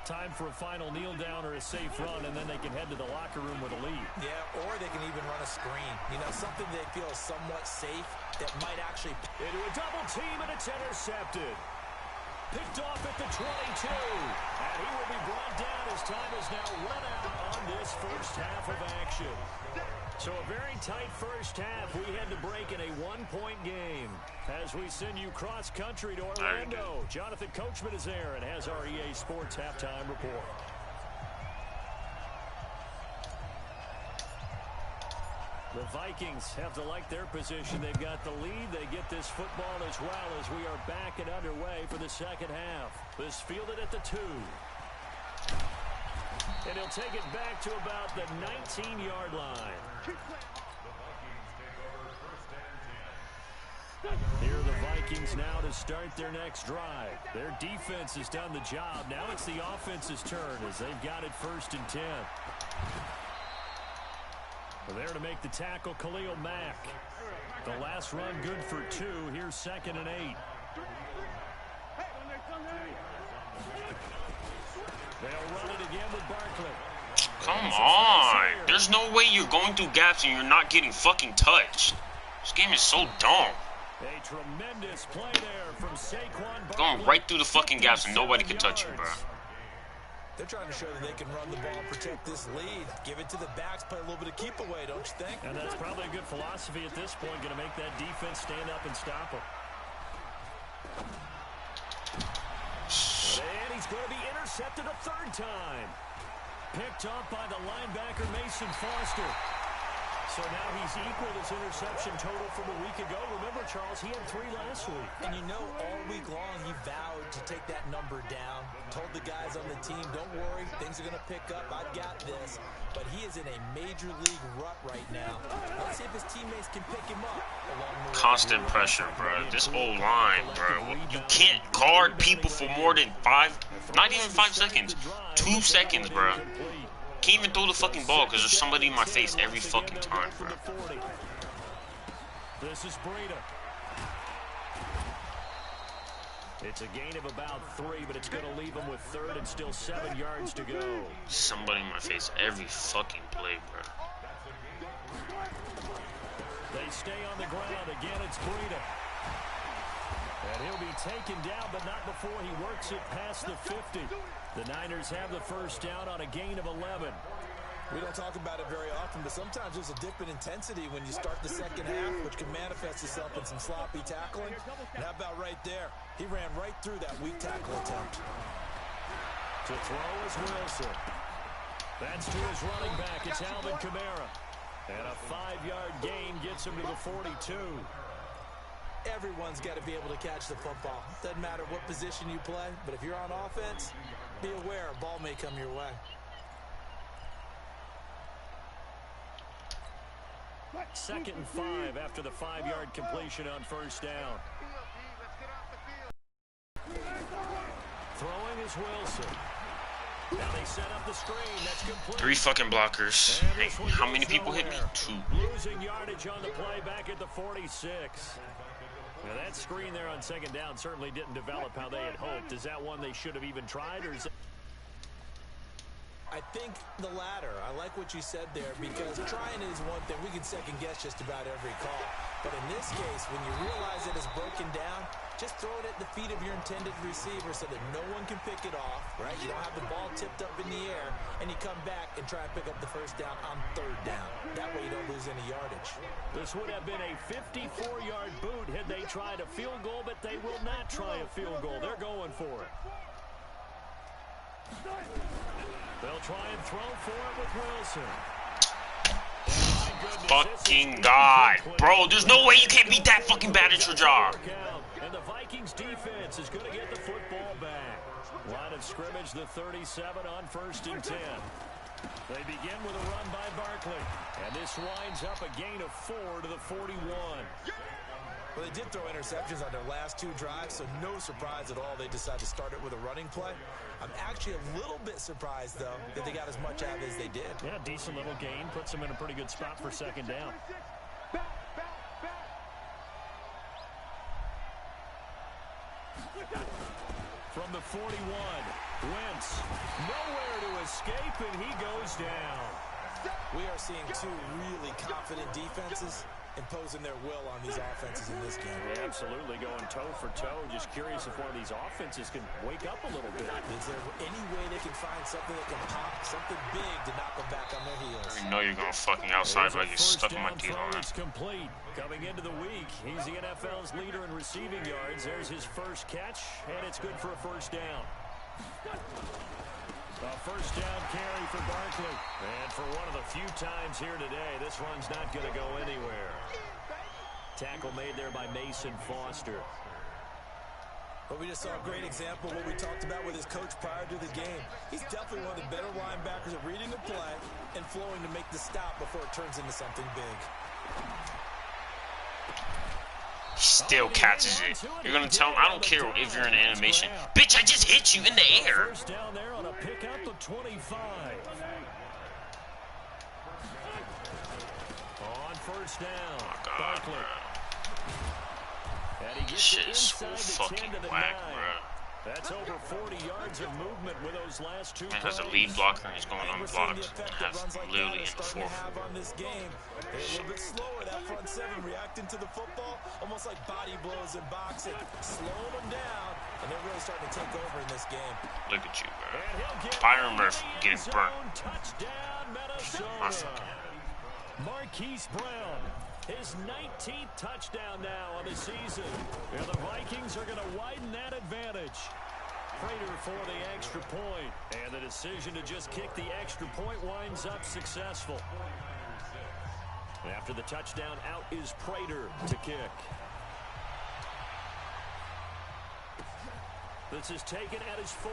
Time for a final kneel down or a safe run, and then they can head to the locker room with a lead. Yeah, or they can even run a screen. You know, something they feel is somewhat safe that might actually... Into a double team, and it's intercepted. Picked off at the 22. And he will be brought down as time is now run out on this first half of action. So a very tight first half. We had to break in a one-point game. As we send you cross-country to Orlando, Jonathan Coachman is there and has our EA Sports halftime report. The Vikings have to like their position. They've got the lead. They get this football as well as we are back and underway for the second half. This fielded at the 2. And he'll take it back to about the 19-yard line. Here are the Vikings now to start their next drive. Their defense has done the job. Now it's the offense's turn as they've got it 1st and 10. There to make the tackle, Khalil Mack. The last run good for 2. Here's 2nd and 8. They'll run it again with Barkley. Come on. There's no way you're going through gaps and you're not getting fucking touched. This game is so dumb. A tremendous play there from Saquon Barkley. Going right through the fucking gaps and nobody can touch you, bro. They're trying to show that they can run the ball and protect this lead. Give it to the backs, play a little bit of keep away, don't you think? And that's probably a good philosophy at this point. Going to make that defense stand up and stop them. And he's going to be intercepted a 3rd time. Picked up by the linebacker, Mason Foster. So now he's equaled his interception total from a week ago. Remember, Charles, he had 3 last week. And you know, all week long, he vowed to take that number down. Told the guys on the team, don't worry, things are going to pick up. I've got this. But he is in a major league rut right now. Let's see if his teammates can pick him up along the way. Constant pressure, bro. This whole line, bro. You can't guard people for more than 5, not even 5 seconds. 2 seconds, bro. Can't even throw the fucking ball because there's somebody in my face every fucking time, bro. This is Breida. It's a gain of about 3, but it's going to leave him with 3rd and still 7 yards to go. Somebody in my face every fucking play, bro. They stay on the ground. Again, it's Breida. And he'll be taken down, but not before he works it past the 50. The Niners have the first down on a gain of 11. We don't talk about it very often, but sometimes there's a dip in intensity when you start the second half, which can manifest itself in some sloppy tackling. And how about right there? He ran right through that weak tackle attempt. To throw is Wilson. That's to his running back. It's Alvin Kamara. And a 5-yard gain gets him to the 42. Everyone's got to be able to catch the football. Doesn't matter what position you play, but if you're on offense, be aware a ball may come your way. Second and 5 after the 5-yard completion on first down. Throwing is Wilson. Now they set up the screen. That's complete. 3 fucking blockers. Hey, how many people hit me? 2. Losing yardage on the play back at the 46. Now that screen there on second down certainly didn't develop how they had hoped. Is that one they should have even tried, or is it? I think the latter. I like what you said there, because trying is one thing. We can second guess just about every call. But in this case, when you realize that it's broken down, just throw it at the feet of your intended receiver so that no one can pick it off, right? You don't have the ball tipped up in the air, and you come back and try and pick up the first down on 3rd down. That way you don't lose any yardage. This would have been a 54-yard boot had they tried a field goal, but they will not try a field goal. They're going for it. They'll try and throw for it with Wilson. Fucking God. Bro, there's no way you can't beat that fucking bad at your job. And the Vikings defense is going to get the football back. Line of scrimmage, the 37 on 1st and 10. They begin with a run by Barkley. And this winds up a gain of 4 to the 41. Well, they did throw interceptions on their last 2 drives, so no surprise at all they decided to start it with a running play. I'm actually a little bit surprised, though, that they got as much out of it as they did. Yeah, decent little gain. Puts them in a pretty good spot for second down. From the 41. Wentz, nowhere to escape, and he goes down. We are seeing two really confident defenses imposing their will on these offenses in this game. Yeah, absolutely, going toe for toe. Just curious if one of these offenses can wake up a little bit. Is there any way they can find something that can pop, something big to knock them back on their heels? You know you're going to fucking outside but I get stuck in my D-line. It's complete. Coming into the week, he's the NFL's leader in receiving yards. There's his first catch, and it's good for a first down. A first down carry for Barkley. And for one of the few times here today, this run's not going to go anywhere. Tackle made there by Mason Foster. But we just saw a great example of what we talked about with his coach prior to the game. He's definitely one of the better linebackers at reading the play and flowing to make the stop before it turns into something big. Still catches it. You're going to tell him, I don't care if you're in animation. Bitch, I just hit you in the air. First down there on a pickup of 25. On first down. Oh my God, Barkley. bro. And he gets Shit it is so inside the 10 fucking to the whack, 9. bro. That's over 40 yards of movement with those last two Man has a plays. lead blocker and he's going We're seeing unblocked. the effect And that have runs like literally that are in the starting to fourth. have on this game. They're a little bit slower, that front seven, reacting to the football, almost like body blows in boxing, slowing them down, and they're really starting to take over in this game. Look at you, And bro. he'll get Byron in Murphy the getting end burnt. zone. Touchdown, Minnesota. My fucking Marquise Brown, his 19th touchdown now of the season. And the Vikings are going to widen that advantage. Prater for the extra point. And the decision to just kick the extra point winds up successful. After the touchdown, out is Prater to kick. This is taken at his 4.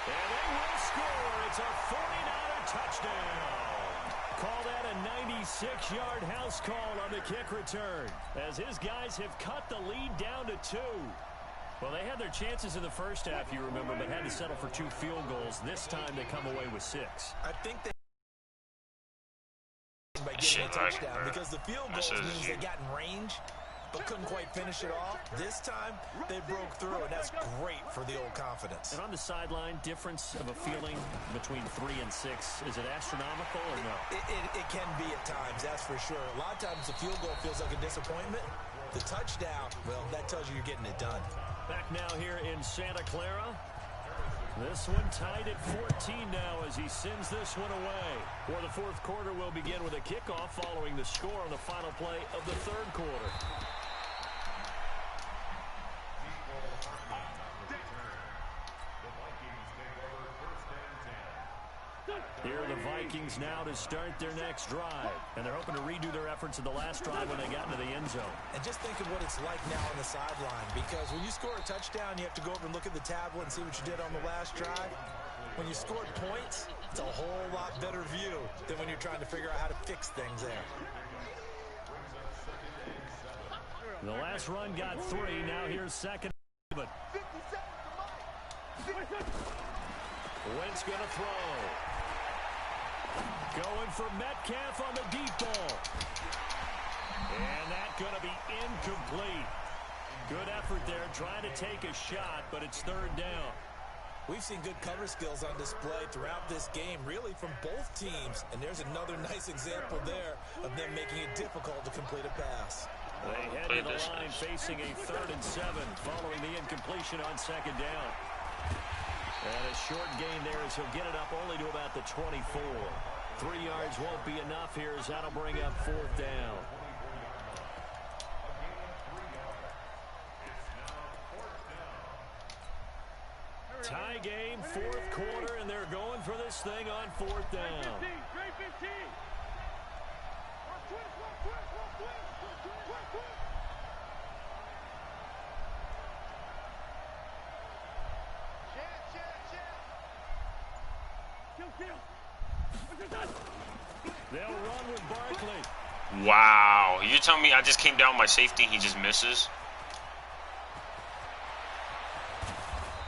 And they will score. It's a 49er touchdown. Call that a 96-yard house call on the kick return, as his guys have cut the lead down to 2. Well, they had their chances in the first half, you remember, but had to settle for 2 field goals. This time they come away with 6. I think they by getting a touchdown because the field goals means they got in range but couldn't quite finish it off. This time they broke through, and that's great for the old confidence. And on the sideline, difference of a feeling between 3 and 6, is it astronomical or no? It can be at times, that's for sure. A lot of times the field goal feels like a disappointment. The touchdown, well, that tells you you're getting it done. Back now here in Santa Clara. This one tied at 14 now as he sends this one away. Well, the fourth quarter will begin with a kickoff following the score on the final play of the third quarter. Here are the Vikings now to start their next drive. And they're hoping to redo their efforts in the last drive when they got into the end zone. And just think of what it's like now on the sideline, because when you score a touchdown, you have to go over and look at the tablet and see what you did on the last drive. When you scored points, it's a whole lot better view than when you're trying to figure out how to fix things there. The last run got 3. Now here's second. But Wentz going to throw. Going for Metcalf on the deep ball. And that's going to be incomplete. Good effort there, trying to take a shot, but it's third down. We've seen good cover skills on display throughout this game, really from both teams. And there's another nice example there of them making it difficult to complete a pass. They head to the line facing a 3rd and 7 following the incompletion on second down. And a short gain there as he'll get it up only to about the 24. 3 yards won't be enough here as that'll bring up 4th down. Tie game, 4th quarter, and they're going for this thing on 4th down. They'll run with Barkley. Wow. You telling me I just came down my safety and he just misses?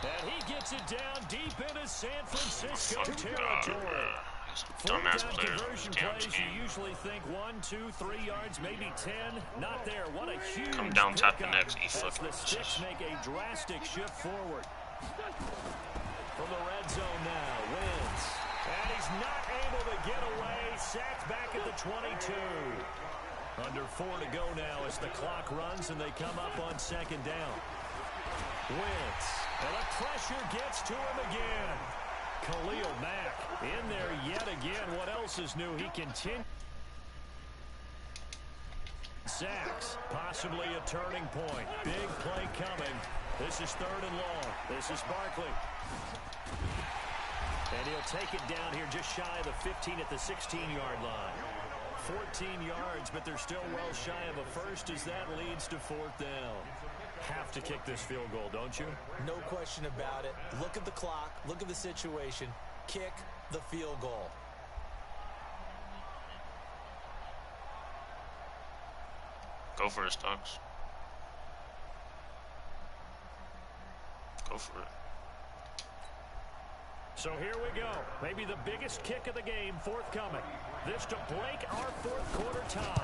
And he gets it down deep into San Francisco territory. Dumbass players on this damn You team. usually think 1, 2, 3 yards, maybe 10. Not there. What a huge Come down, tap the pickup next, you as fucking the Sticks make a drastic shift forward. From the red zone now, Wentz. And he's not able to get away. Sacked back at the 22. Under 4 to go now as the clock runs and they come up on second down. Wentz. And the pressure gets to him again. Khalil Mack in there yet again. What else is new? He continues. Sacks, possibly a turning point. Big play coming. This is 3rd and long. This is Barkley. And he'll take it down here just shy of the 15 at the 16-yard line. 14 yards, but they're still well shy of a first as that leads to 4th down. Have to kick this field goal, don't you? No question about it. Look at the clock. Look at the situation. Kick the field goal. Go for it, Stocks. Go for it. So here we go. Maybe the biggest kick of the game forthcoming. This to break our 4th quarter tie.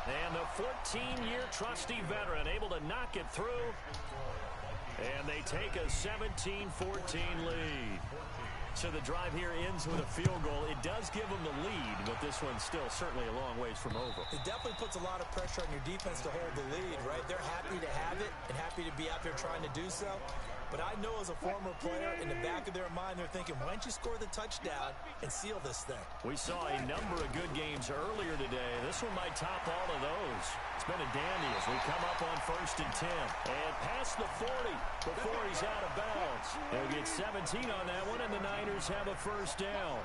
And the 14-year trusty veteran able to knock it through. And they take a 17-14 lead. So the drive here ends with a field goal. It does give them the lead, but this one's still certainly a long ways from over. It definitely puts a lot of pressure on your defense to hold the lead, right? They're happy to have it and happy to be out there trying to do so. But I know as a former player, in the back of their mind, they're thinking, why don't you score the touchdown and seal this thing? We saw a number of good games earlier today. This one might top all of those. It's been a dandy as we come up on 1st and 10. And past the 40 before he's out of bounds. They'll get 17 on that one, and the Niners have a 1st down.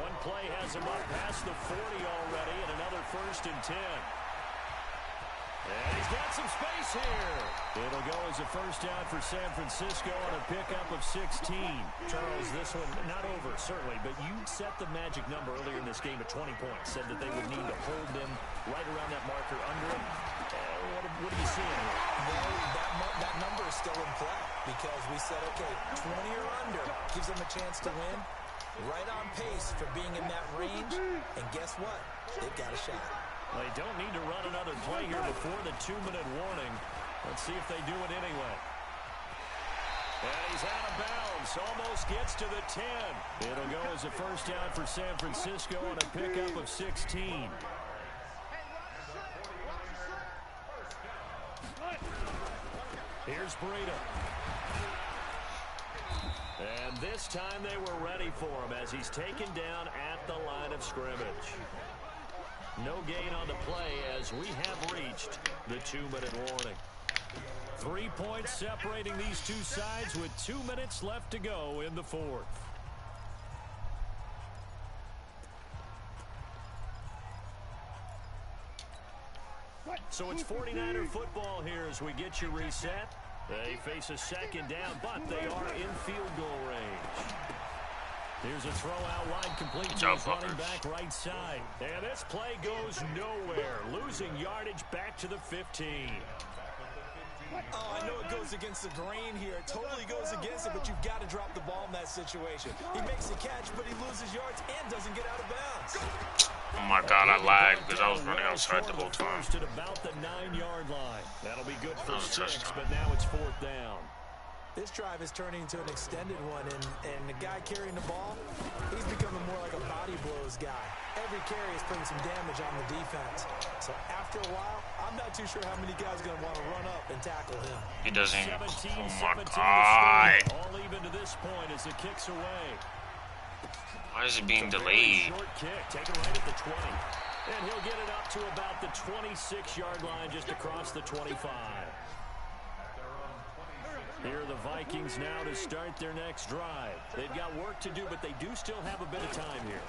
One play has him up past the 40 already, and another 1st and 10. And he's got some space here. It'll go as a 1st down for San Francisco on a pickup of 16. Charles, this one not over, certainly, but you set the magic number earlier in this game at 20 points. Said that they would need to hold them right around that marker under it. What are you seeing here? Well, that number is still in play because we said, okay, 20 or under gives them a chance to win. Right on pace for being in that range. And guess what? They've got a shot. They don't need to run another play here before the 2-minute warning. Let's see if they do it anyway. And he's out of bounds. Almost gets to the 10. It'll go as a 1st down for San Francisco on a pickup of 16. Here's Breida. And this time they were ready for him as he's taken down at the line of scrimmage. No gain on the play as we have reached the 2-minute warning. 3 points separating these two sides with 2 minutes left to go in the 4th. So it's 49er football here as we get you reset. They face a 2nd down, but they are in field goal range. Here's a throw out wide, complete to his running back right side. And this play goes nowhere. Losing yardage back to the 15. Oh, I know it goes against the grain here. It totally goes against it, but you've got to drop the ball in that situation. He makes a catch, but he loses yards and doesn't get out of bounds. Oh my God, I lagged because I was running outside the whole time. At about the 9-yard line. That'll be good for 6, but now it's 4th down. This drive is turning into an extended one, and the guy carrying the ball, he's becoming more like a body blows guy. Every carry is putting some damage on the defense. So after a while, I'm not too sure how many guys are going to want to run up and tackle him. He doesn't even. 17, Oh my 17 God. all even to this point as the kick's away. Why is it being delayed? Short kick, taken right at the 20. And he'll get it up to about the 26-yard line just across the 25. Here are the Vikings now to start their next drive. They've got work to do, but they do still have a bit of time here.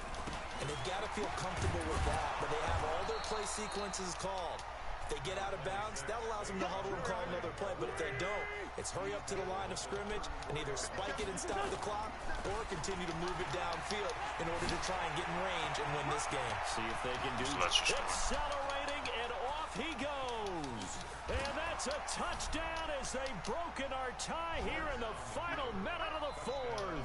And they've got to feel comfortable with that, but they have all their play sequences called. If they get out of bounds, that allows them to huddle and call another play, but if they don't, it's hurry up to the line of scrimmage and either spike it and stop the clock or continue to move it downfield in order to try and get in range and win this game. See if they can do it. Accelerating, and off he goes. And that's a touchdown as they've broken our tie here in the final minute of the 4th.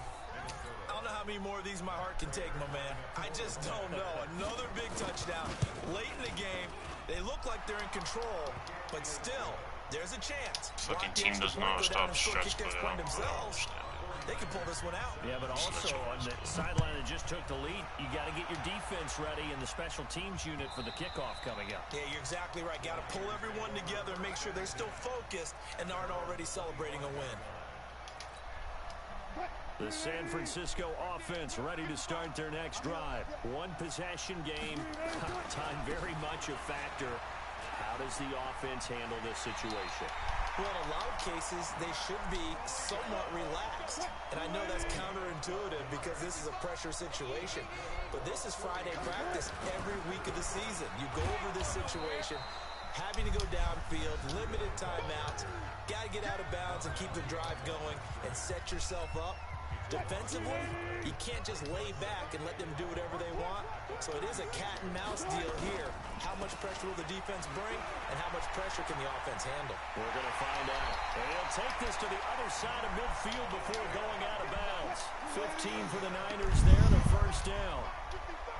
I don't know how many more of these my heart can take, my man. I just don't know. Another big touchdown late in the game. They look like they're in control, but still, there's a chance. Fucking team doesn't know how to stop stretch play out. They can pull this one out. Yeah, but also on the sideline that just took the lead, you got to get your defense ready and the special teams unit for the kickoff coming up. Yeah, you're exactly right. Got to pull everyone together and make sure they're still focused and aren't already celebrating a win. The San Francisco offense ready to start their next drive. One possession game. Time very much a factor. How does the offense handle this situation? Well, in a lot of cases, they should be somewhat relaxed. And I know that's counterintuitive because this is a pressure situation. But this is Friday practice every week of the season. You go over this situation, having to go downfield, limited timeouts, got to get out of bounds and keep the drive going and set yourself up. Defensively, you can't just lay back and let them do whatever they want. So it is a cat and mouse deal here. How much pressure will the defense bring, and how much pressure can the offense handle? We're going to find out. And he'll take this to the other side of midfield before going out of bounds. 15 for the Niners there, the first down.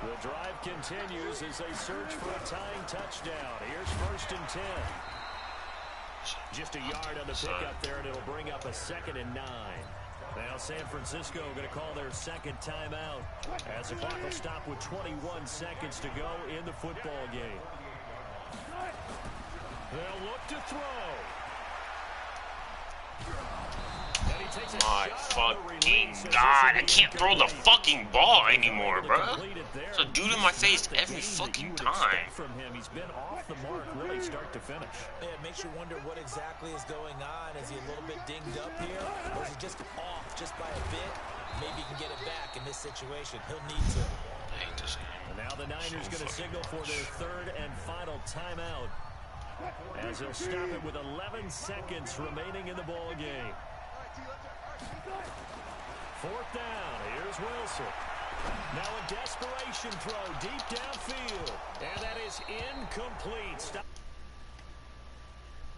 The drive continues as they search for a tying touchdown. Here's 1st and 10. Just a yard on the pickup there, and it'll bring up a 2nd and 9. Now San Francisco going to call their second timeout as the clock will stop with 21 seconds to go in the football game. They'll look to throw. My fucking God, I can't throw the fucking ball anymore, bro. There's a dude in my face every fucking time. From him, he's been off the mark really start to finish. Yeah, it makes you wonder what exactly is going on. Is he a little bit dinged up here, or is he just off just by a bit? Maybe he can get it back in this situation. He'll need to. I hate this game. And now the Niners going to signal for their 3rd and final timeout as they'll stop it with 11 seconds remaining in the ball game. 4th down. Here's Wilson. Now a desperation throw deep downfield. And that is incomplete. Stop.